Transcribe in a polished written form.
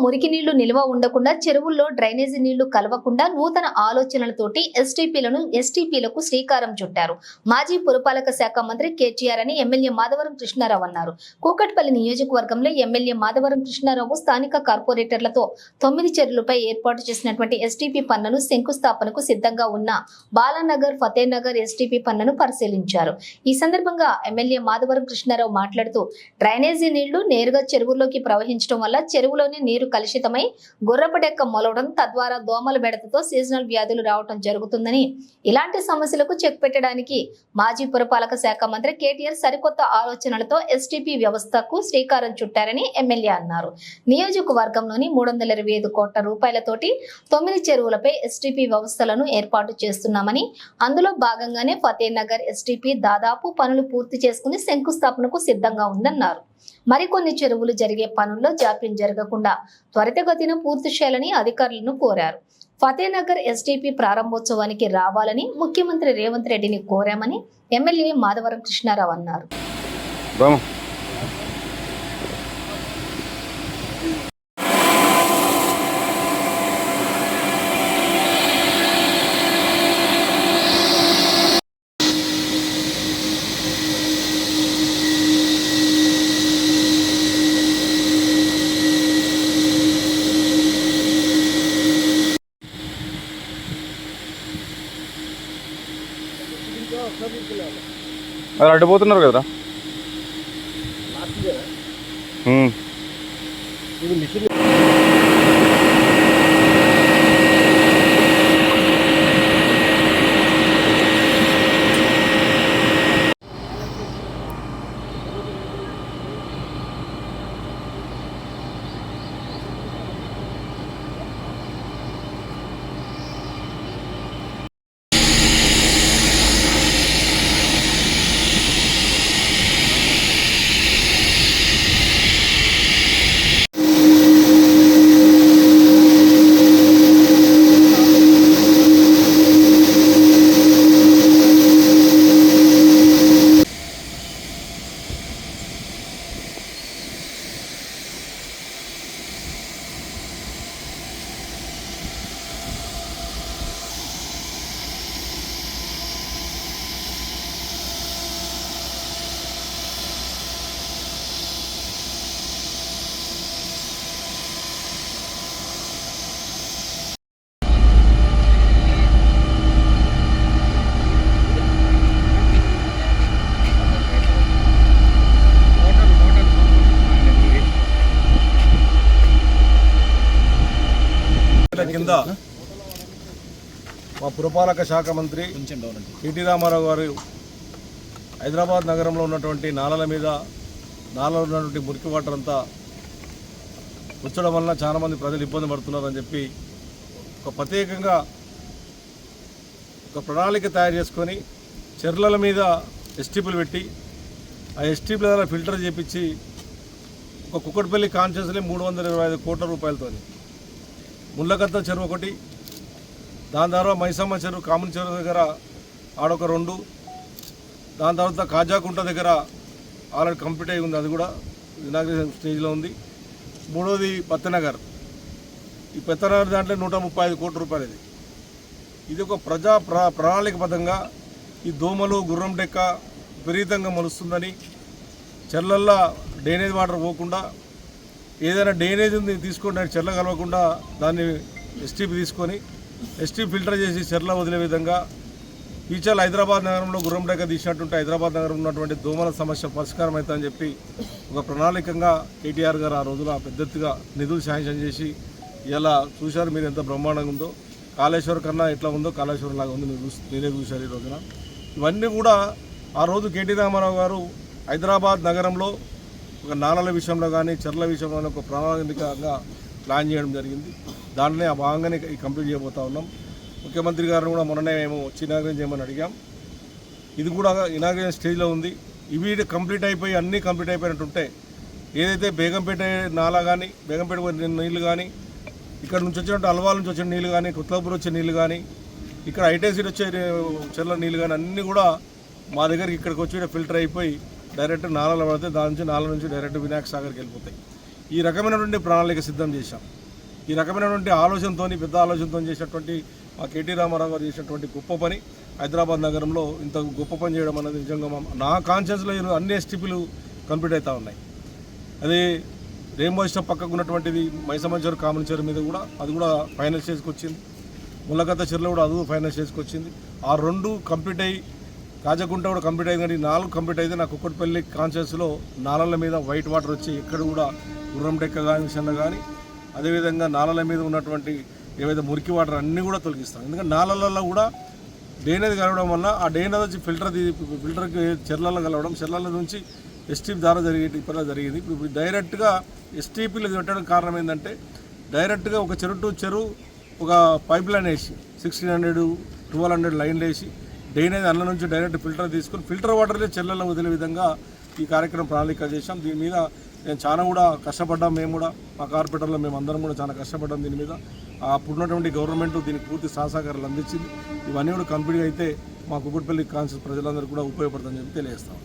మురికి నీళ్లు నిల్వ ఉండకుండా చెరువుల్లో డ్రైనేజీ నీళ్లు కలవకుండా నూతన ఆలోచనలతోటి ఎస్టీపీలకు శ్రీకారం చుట్టారు. మాజీ పురపాలక శాఖ మంత్రి కేటీఆర్ అని ఎమ్మెల్యే మాధవరం కృష్ణారావు అన్నారు. కూకట్పల్లి నియోజకవర్గంలో ఎమ్మెల్యే మాధవరం కృష్ణారావు స్థానిక కార్పొరేటర్లతో 9 చెరువులపై ఏర్పాటు చేసినటువంటి ఎస్టీపీ పనులను శంకుస్థాపనకు సిద్ధంగా ఉన్న బాలానగర్, ఫతేనగర్ ఎస్టీపీ పనులను పరిశీలించారు. ఈ సందర్భంగా ఎమ్మెల్యే మాధవరం కృష్ణారావు మాట్లాడుతూ డ్రైనేజీ నీళ్లు నేరుగా చెరువుల్లోకి ప్రవహించడం వల్ల చెరువులోని నీరు కలుషితమై గుర్రపడెక్క మొలవడం, తద్వారా దోమల బెడతతో సీజనల్ వ్యాధులు రావడం జరుగుతుందని, ఇలాంటి సమస్యలకు చెక్ పెట్టడానికి మాజీ పురపాలక శాఖ మంత్రి కేటీఆర్ సరికొత్త ఆలోచనలతో ఎస్టీపీ వ్యవస్థకు శ్రీకారం చుట్టారని ఎమ్మెల్యే అన్నారు. నియోజకవర్గంలోని 325 కోట్ల రూపాయలతోటి 9 చెరువులపై ఎస్టీపీ వ్యవస్థలను ఏర్పాటు చేస్తున్నామని, అందులో భాగంగానే ఫతేనగర్ ఎస్టీపీ దాదాపు పనులు పూర్తి చేసుకుని శంకుస్థాపనకు సిద్ధంగా ఉందన్నారు. మరికొన్ని చెరువులు జరిగే పనుల్లో జాప్యం జరగకుండా త్వరితగతిన పూర్తి చేయాలని అధికారులను కోరారు. ఫతేనగర్ ఎస్టీపీ ప్రారంభోత్సవానికి రావాలని ముఖ్యమంత్రి రేవంత్ రెడ్డిని కోరామని ఎమ్మెల్యే మాధవరం కృష్ణారావు అన్నారు. అది అడ్డుపోతున్నారు కదరా. కింద మా పురపాలక శాఖ మంత్రి కేటీ రామారావు గారు హైదరాబాద్ నగరంలో ఉన్నటువంటి నాలలో ఉన్నటువంటి మురికి వాటర్ అంతా వచ్చడం వలన చాలామంది ప్రజలు ఇబ్బంది పడుతున్నారని చెప్పి ఒక ప్రత్యేకంగా ఒక ప్రణాళిక తయారు చేసుకొని చెర్లల మీద ఎస్టీపీలు పెట్టి ఆ ఎస్టీపీల ద్వారా ఫిల్టర్ చేపించి ఒక కుక్కట్పల్లి కాన్స్టిట్యున్సీలో 325 కోట్ల రూపాయలతో ముళ్ళగద్ద చెరువు ఒకటి, దాని తర్వాత మైసమ్మ చెరువు కామన్ చెరువు దగ్గర ఆడొక 2, దాని తర్వాత కాజాకుంట దగ్గర ఆల్రెడీ కంప్లీట్ అయి ఉంది, అది కూడా ఇనాగ్రేషన్ స్టేజ్లో ఉంది. 3వది ఫతేనగర్. ఈ ఫతేనగర్ దాంట్లో 135 కోట్ల రూపాయలు. ఇది ఒక ప్రణాళికబద్ధంగా ఈ దోమలు, గుర్రం డెక్క విపరీతంగా మొలుస్తుందని, చెర్లల్లో డ్రైనేజ్ వాటర్ పోకుండా ఏదైనా డ్రైనేజ్ ఉంది తీసుకొని చెర్ల కలవకుండా దాన్ని ఎస్టీపీ తీసుకొని ఎస్టీపీ ఫిల్టర్ చేసి చెర్ల వదిలే విధంగా ఫ్యూచర్లో హైదరాబాద్ నగరంలో గుర్రం డెక్క తీసినట్టుంటే హైదరాబాద్ నగరంలో ఉన్నటువంటి దోమల సమస్య పరిష్కారం అవుతుందని చెప్పి ఒక ప్రణాళికంగా కేటీఆర్ గారు ఆ రోజున పెద్ద ఎత్తుగా నిధులు శాంక్షన్ చేసి ఇలా చూశారు. మీరు ఎంత బ్రహ్మాండంగా ఉందో, కాళేశ్వరం కన్నా ఎట్లా ఉందో కాళేశ్వరం లాగా ఉంది, మీరే చూశారు ఈ రోజున. ఇవన్నీ కూడా ఆ రోజు కేటీ రామారావు గారు హైదరాబాద్ నగరంలో ఒక నాలల విషయంలో కానీ చెర్ల విషయంలో ఒక ప్రణాళికంగా ప్లాన్ చేయడం జరిగింది. దాంట్లోనే ఆ భాగంగానే కంప్లీట్ చేయబోతా ఉన్నాం. ముఖ్యమంత్రి గారిని కూడా మొన్ననే మేము ఇనాగ్రేషన్ చేయమని అడిగాం. ఇది కూడా ఇనాగ్రేషన్ స్టేజ్లో ఉంది. ఇవి కంప్లీట్ అయిపోయి అన్నీ కంప్లీట్ అయిపోయినట్టుంటే ఏదైతే బేగంపేట నాలా కానీ, బేగంపేట నీళ్ళు కానీ, ఇక్కడ నుంచి వచ్చినట్టు అల్వాల నుంచి వచ్చిన నీళ్ళు కానీ, కుత్లాపూర్ వచ్చే నీళ్ళు కానీ, ఇక్కడ ఐటీసీ వచ్చే చెర్ల నీళ్ళు కానీ అన్నీ కూడా మా దగ్గరికి ఇక్కడికి వచ్చి ఫిల్టర్ అయిపోయి డైరెక్ట్ నాలలో పడితే దాని నుంచి నాల నుంచి డైరెక్ట్ వినాయక సాగర్కి వెళ్ళిపోతాయి. ఈ రకమైనటువంటి ప్రణాళిక సిద్ధం చేశాం. ఈ రకమైనటువంటి ఆలోచనతోని పెద్ద ఆలోచనతో చేసినటువంటి మా కేటీ రామారావు గారు చేసినటువంటి గొప్ప పని హైదరాబాద్ నగరంలో ఇంత గొప్ప పని చేయడం అనేది నిజంగా నా కాన్షియస్లో అన్ని ఎస్టీపీలు కంప్లీట్ అవుతూ ఉన్నాయి. అదే రెయిన్బో స్టాప్ పక్కకు ఉన్నటువంటిది మైసమ్మ చెరువు కామన్ చెరువు మీద కూడా అది కూడా ఫైనల్ స్టేజ్కి వచ్చింది. ముళ్ళగత్త చెరువులో కూడా అది ఫైనల్ స్టేజ్కి వచ్చింది. ఆ 2 కంప్లీట్ అయ్యి కాజకుంట కూడా కంప్లీట్ అయింది. కానీ 4 కంప్లీట్ అయితే నా కుక్కట్పల్లి కాన్షియస్లో నాలల మీద వైట్ వాటర్ వచ్చి ఎక్కడ కూడా గుర్రం డెక్క కానీ చిన్న కానీ అదేవిధంగా నాలల మీద ఉన్నటువంటి ఏవైతే మురికి వాటర్ అన్నీ కూడా తొలగిస్తాం. ఎందుకంటే నాలలలో కూడా డ్రైనేజ్ కలవడం వల్ల ఆ డ్రైనేజ్ వచ్చి ఫిల్టర్కి చెర్లలో కలవడం, చెర్ల నుంచి ఎస్టీపీ ద్వారా ఇప్పటిలా జరిగింది. ఇప్పుడు డైరెక్ట్గా ఎస్టీపీలు పెట్టడం కారణం ఏంటంటే డైరెక్ట్గా ఒక చెరువు టు చెరువు ఒక పైప్ లైన్ వేసి 1600, 1200 లైన్లు వేసి డ్రైనేజ్ అన్న నుంచి డైరెక్ట్ ఫిల్టర్ తీసుకొని ఫిల్టర్ వాటర్లే చెర్లలో వదిలే విధంగా ఈ కార్యక్రమం ప్రణాళిక చేశాం. దీని మీద నేను చాలా కూడా కష్టపడ్డాం. మేము కూడా మా కార్పొరేటర్లో మేము అందరం కూడా చాలా కష్టపడ్డాం. దీని మీద అప్పుడున్నటువంటి గవర్నమెంట్ దీనికి పూర్తి సహకారాలు అందించింది. ఇవన్నీ కూడా కంప్లీట్గా అయితే మా కుక్కట్పల్లి కాన్షియస్ ప్రజలందరూ కూడా ఉపయోగపడుతుందని చెప్పి తెలియజేస్తాం.